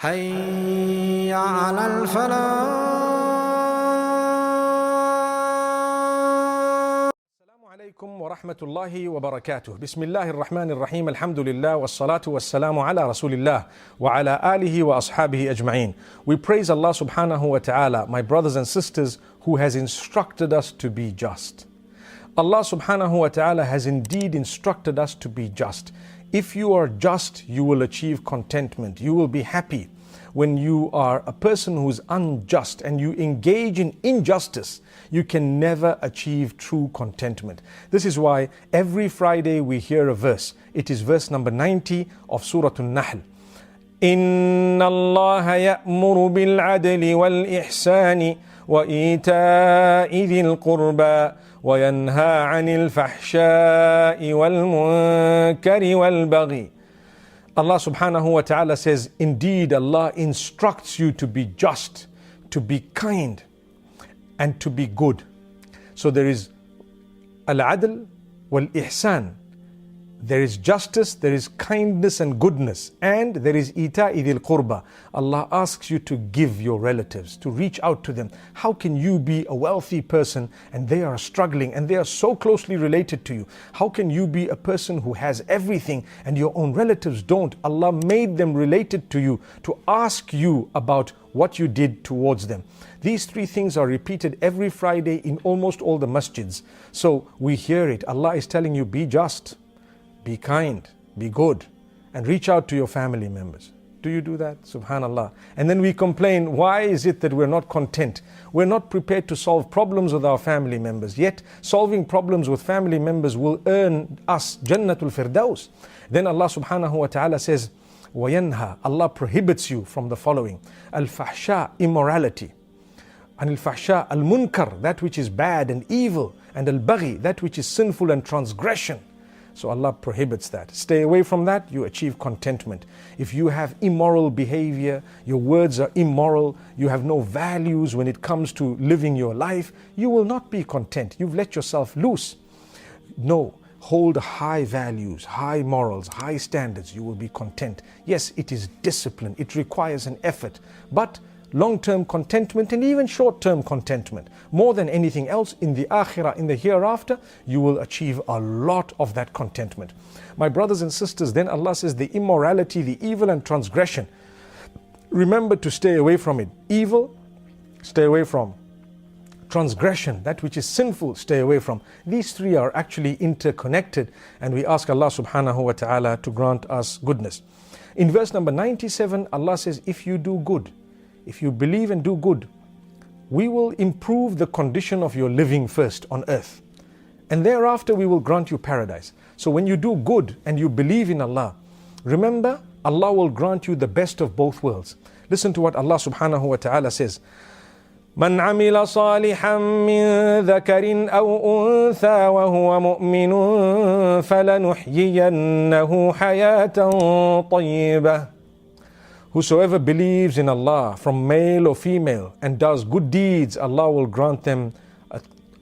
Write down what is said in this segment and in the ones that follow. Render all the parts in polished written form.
حي على الفلاح. السلام عليكم ورحمة الله وبركاته. بسم الله الرحمن الرحيم. الحمد لله والصلاة والسلام على رسول الله وعلى آله وأصحابه أجمعين. We praise Allah subhanahu wa ta'ala, my brothers and sisters, who has instructed us to be just. Allah subhanahu wa ta'ala has indeed instructed us to be just. If you are just, you will achieve contentment. You will be happy. When you are a person who is unjust and you engage in injustice, you can never achieve true contentment. This is why every Friday we hear a verse. It is verse number 90 of Surah An-Nahl. إِنَّ اللَّهَ يَأْمُرُ بِالْعَدْلِ وَالْإِحْسَانِ وَإِيتَاءِ ذِي الْقُرْبَى وَيَنْهَى عَنِ الْفَحْشَاءِ وَالْمُنكَرِ وَالْبَغْيِ. Allah subhanahu wa ta'ala says, indeed Allah instructs you to be just, to be kind, and to be good. So there is al-adl wal-ihsan. There is justice, there is kindness and goodness, and there is ita'i dhil qurba. Allah asks you to give your relatives, to reach out to them. How can you be a wealthy person and they are struggling and they are so closely related to you? How can you be a person who has everything and your own relatives don't? Allah made them related to you to ask you about what you did towards them. These three things are repeated every Friday in almost all the masjids. So we hear it. Allah is telling you, be just, be kind, be good, and reach out to your family members. Do you do that? Subhanallah. And then we complain, why is it that we're not content? We're not prepared to solve problems with our family members. Yet solving problems with family members will earn us Jannatul Firdaus. Then Allah subhanahu wa ta'ala says, وَيَنْهَى, Allah prohibits you from the following. Al-fahsha, immorality. And al-fahsha, al-munkar, that which is bad and evil. And al-baghi, that which is sinful and transgression. So Allah prohibits that. Stay away from that, you achieve contentment. If you have immoral behavior, your words are immoral, you have no values when it comes to living your life, you will not be content. You've let yourself loose. No, hold high values, high morals, high standards, you will be content. Yes, it is discipline, it requires an effort, but long-term contentment and even short-term contentment. More than anything else, in the akhirah, in the hereafter, you will achieve a lot of that contentment. My brothers and sisters, then Allah says the immorality, the evil and transgression. Remember to stay away from it. Evil, stay away from. Transgression, that which is sinful, stay away from. These three are actually interconnected, and we ask Allah subhanahu wa ta'ala to grant us goodness. In verse number 97, Allah says, if you do good, if you believe and do good, we will improve the condition of your living first on earth. And thereafter we will grant you paradise. So when you do good and you believe in Allah, remember Allah will grant you the best of both worlds. Listen to what Allah subhanahu wa ta'ala says. من عمل صالحا من ذكر أو أنثى وهو مؤمن فلنحيينه حياة طيبة. Whosoever believes in Allah from male or female and does good deeds, Allah will grant them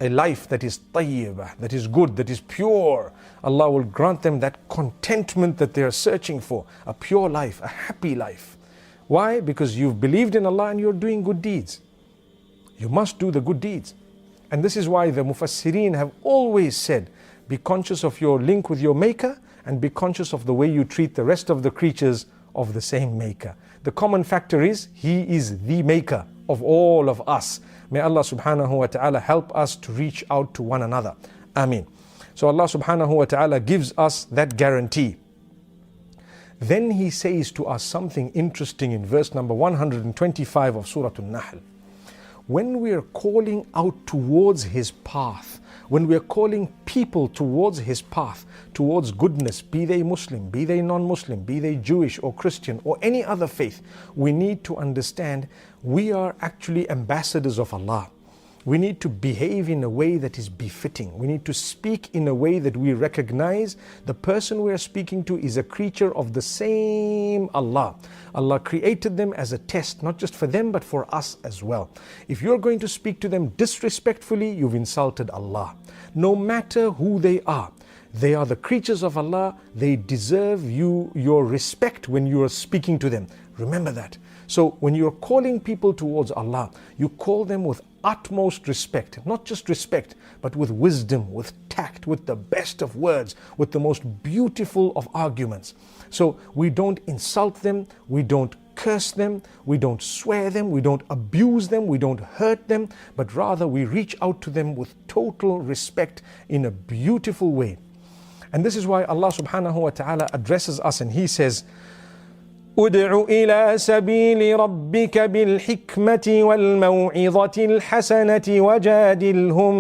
a life that is tayyibah, that is good, that is pure. Allah will grant them that contentment that they are searching for, a pure life, a happy life. Why? Because you've believed in Allah and you're doing good deeds. You must do the good deeds. And this is why the Mufassirin have always said, be conscious of your link with your Maker and be conscious of the way you treat the rest of the creatures of the same Maker. The common factor is, He is the Maker of all of us. May Allah subhanahu wa ta'ala help us to reach out to one another. Ameen. So Allah subhanahu wa ta'ala gives us that guarantee. Then He says to us something interesting in verse number 125 of Surah An-Nahl. When we are calling out towards His path, when we are calling people towards His path, towards goodness, be they Muslim, be they non-Muslim, be they Jewish or Christian or any other faith, we need to understand we are actually ambassadors of Allah. We need to behave in a way that is befitting. We need to speak in a way that we recognize the person we are speaking to is a creature of the same Allah. Allah created them as a test, not just for them, but for us as well. If you're going to speak to them disrespectfully, you've insulted Allah. No matter who they are, They are the creatures of Allah. They deserve your respect when you are speaking to them. Remember that. So when you're calling people towards Allah, you call them with utmost respect. Not just respect, but with wisdom, with tact, with the best of words, with the most beautiful of arguments. So we don't insult them, we don't curse them, we don't swear them, we don't abuse them, we don't hurt them, but rather we reach out to them with total respect in a beautiful way. And this is why Allah subhanahu wa ta'ala addresses us and He says, ادع إلى سبيل ربك بالحكمة والموعظة الحسنة وجادلهم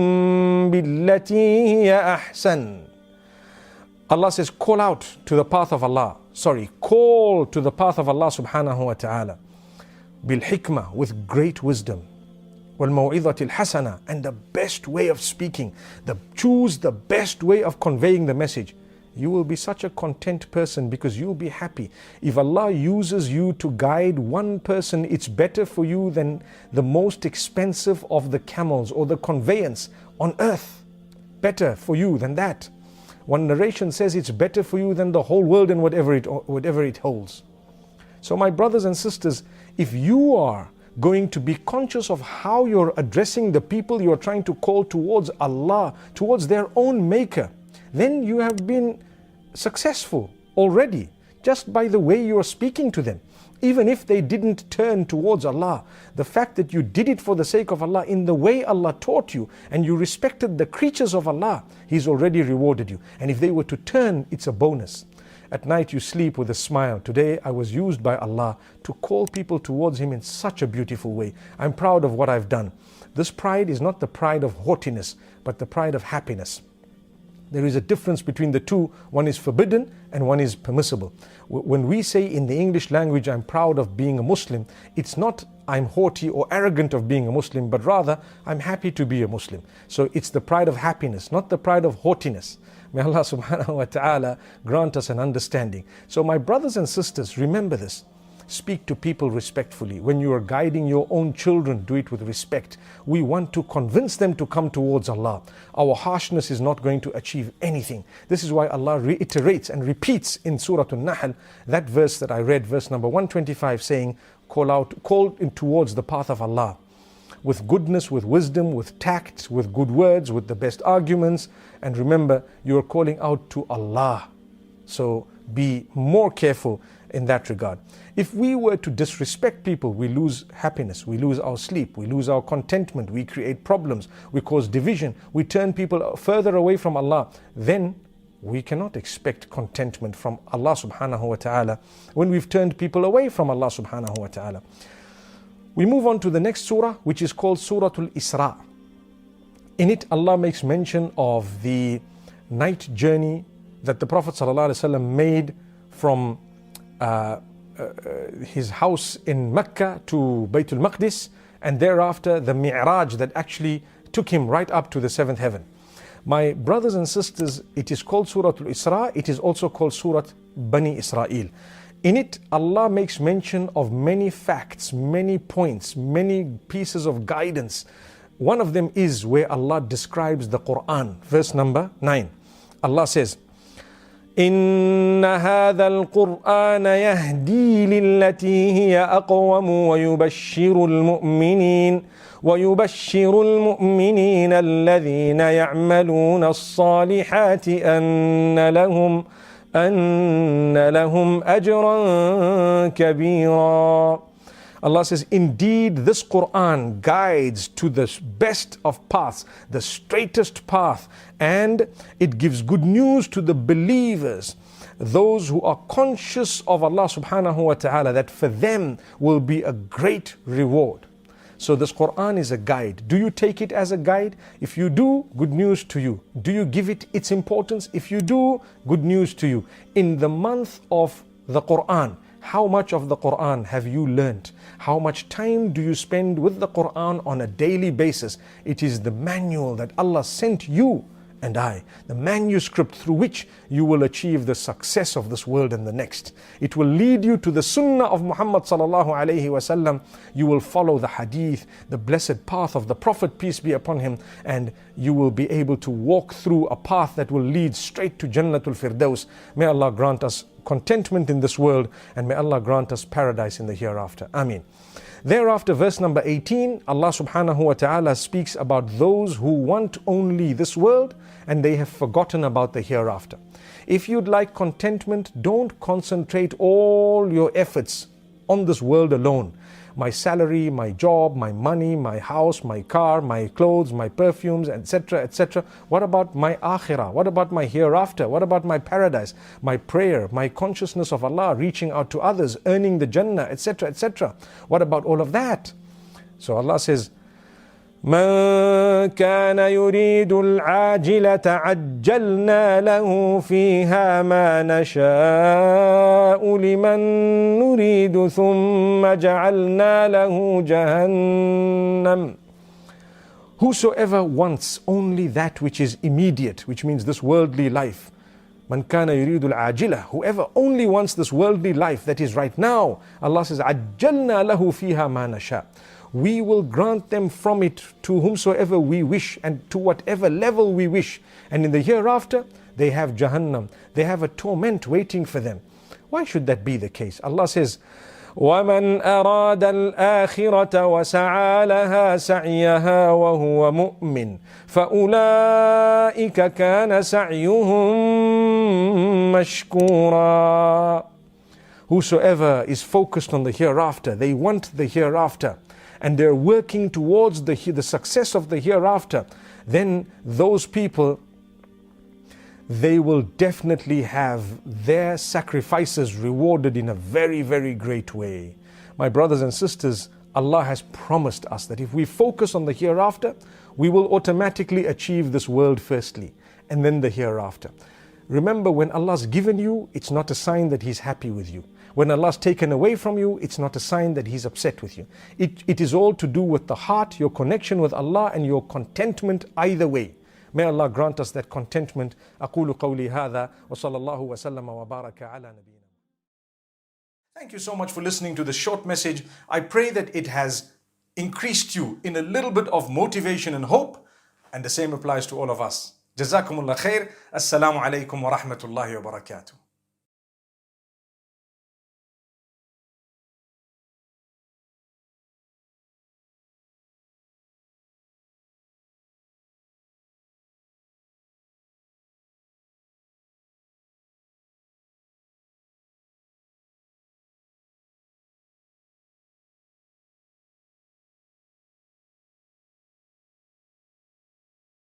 بالتي هي أحسن. Allah says, call out to the path of Allah. Call to the path of Allah subhanahu wa ta'ala. بالحكمة, with great wisdom. والموعظة الحسنة, and the best way of speaking. Choose the best way of conveying the message. You will be such a content person because you'll be happy. If Allah uses you to guide one person, it's better for you than the most expensive of the camels or the conveyance on earth. Better for you than that. One narration says it's better for you than the whole world and whatever it holds. So my brothers and sisters, if you are going to be conscious of how you're addressing the people you're trying to call towards Allah, towards their own maker, then you have been successful already just by the way you are speaking to them. Even if they didn't turn towards Allah, the fact that you did it for the sake of Allah in the way Allah taught you and you respected the creatures of Allah, He's already rewarded you. And if they were to turn, it's a bonus. At night you sleep with a smile. Today I was used by Allah to call people towards Him in such a beautiful way. I'm proud of what I've done. This pride is not the pride of haughtiness, but the pride of happiness. There is a difference between the two. One is forbidden and one is permissible. When we say in the English language, I'm proud of being a Muslim, it's not I'm haughty or arrogant of being a Muslim, but rather I'm happy to be a Muslim. So it's the pride of happiness, not the pride of haughtiness. May Allah subhanahu wa ta'ala grant us an understanding. So my brothers and sisters, remember this. Speak to people respectfully. When you are guiding your own children, do it with respect. We want to convince them to come towards Allah. Our harshness is not going to achieve anything. This is why Allah reiterates and repeats in Surah An-Nahl, that verse that I read, verse number 125, saying, call towards the path of Allah. With goodness, with wisdom, with tact, with good words, with the best arguments. And remember, you are calling out to Allah. So be more careful in that regard. If we were to disrespect people, we lose happiness, we lose our sleep, we lose our contentment, we create problems, we cause division, we turn people further away from Allah, then we cannot expect contentment from Allah subhanahu wa ta'ala when we've turned people away from Allah subhanahu wa ta'ala. We move on to the next surah, which is called Suratul Isra. In it, Allah makes mention of the night journey that the Prophet ﷺ made from his house in Mecca to Baytul Maqdis, and thereafter the Mi'raj that actually took him right up to the seventh heaven. My brothers and sisters, it is called Suratul Isra, it is also called Surat Bani Israel. In it, Allah makes mention of many facts, many points, many pieces of guidance. One of them is where Allah describes the Quran, verse number 9. Allah says, إن هذا القرآن يهدي للتي هي أقوم ويبشر المؤمنين الذين يعملون الصالحات أن لهم أجرا كبيرا. Allah says, indeed this Quran guides to the best of paths, the straightest path, and it gives good news to the believers, those who are conscious of Allah subhanahu wa ta'ala, that for them will be a great reward. So this Quran is a guide. Do you take it as a guide? If you do, good news to you. Do you give it its importance? If you do, good news to you. In the month of the Quran, how much of the Quran have you learnt? How much time do you spend with the Quran on a daily basis? It is the manual that Allah sent you and I, the manuscript through which you will achieve the success of this world and the next. It will lead you to the sunnah of Muhammad sallallahu alayhi wasallam. You will follow the hadith, the blessed path of the Prophet, peace be upon him, and you will be able to walk through a path that will lead straight to Jannatul Firdaus. May Allah grant us contentment in this world, and may Allah grant us paradise in the hereafter. Ameen. Thereafter, verse number 18, Allah subhanahu wa ta'ala speaks about those who want only this world and they have forgotten about the hereafter. If you'd like contentment, don't concentrate all your efforts on this world alone. My salary, my job, my money, my house, my car, my clothes, my perfumes, etc., etc. What about my akhirah? What about my hereafter? What about my paradise? My prayer, my consciousness of Allah, reaching out to others, earning the Jannah, etc., etc. What about all of that? So Allah says, من كان يريد العاجلة عجلنا له فيها ما نشاء لمن نريد ثم جعلنا له جهنم. Whosoever wants only that which is immediate, which means this worldly life. من كان يريد العاجلة, whoever only wants this worldly life that is right now, Allah says عجلنا له فيها ما نشاء. We will grant them from it to whomsoever we wish and to whatever level we wish. And in the hereafter, they have Jahannam. They have a torment waiting for them. Why should that be the case? Allah says, وَمَنْ أَرَادَ الْآخِرَةَ وَسَعَى لَهَا سَعْيَهَا وَهُوَ مُؤْمِنٌ فَأُولَٰئِكَ كَانَ سَعْيُهُم مَشْكُورًا. Whosoever is focused on the hereafter, they want the hereafter, and they're working towards the success of the hereafter, then those people, they will definitely have their sacrifices rewarded in a very, very great way. My brothers and sisters, Allah has promised us that if we focus on the hereafter, we will automatically achieve this world firstly, and then the hereafter. Remember, when Allah's given you, it's not a sign that He's happy with you. When Allah's taken away from you, it's not a sign that He's upset with you. It is all to do with the heart, your connection with Allah, and your contentment either way. May Allah grant us that contentment. أقول قولي هذا وصلى الله وسلم وبارك على نبينا. Thank you so much for listening to this short message. I pray that it has increased you in a little bit of motivation and hope, and the same applies to all of us. Jazakumullah khair. Assalamu alaikum wa rahmatullahi wa barakatuh.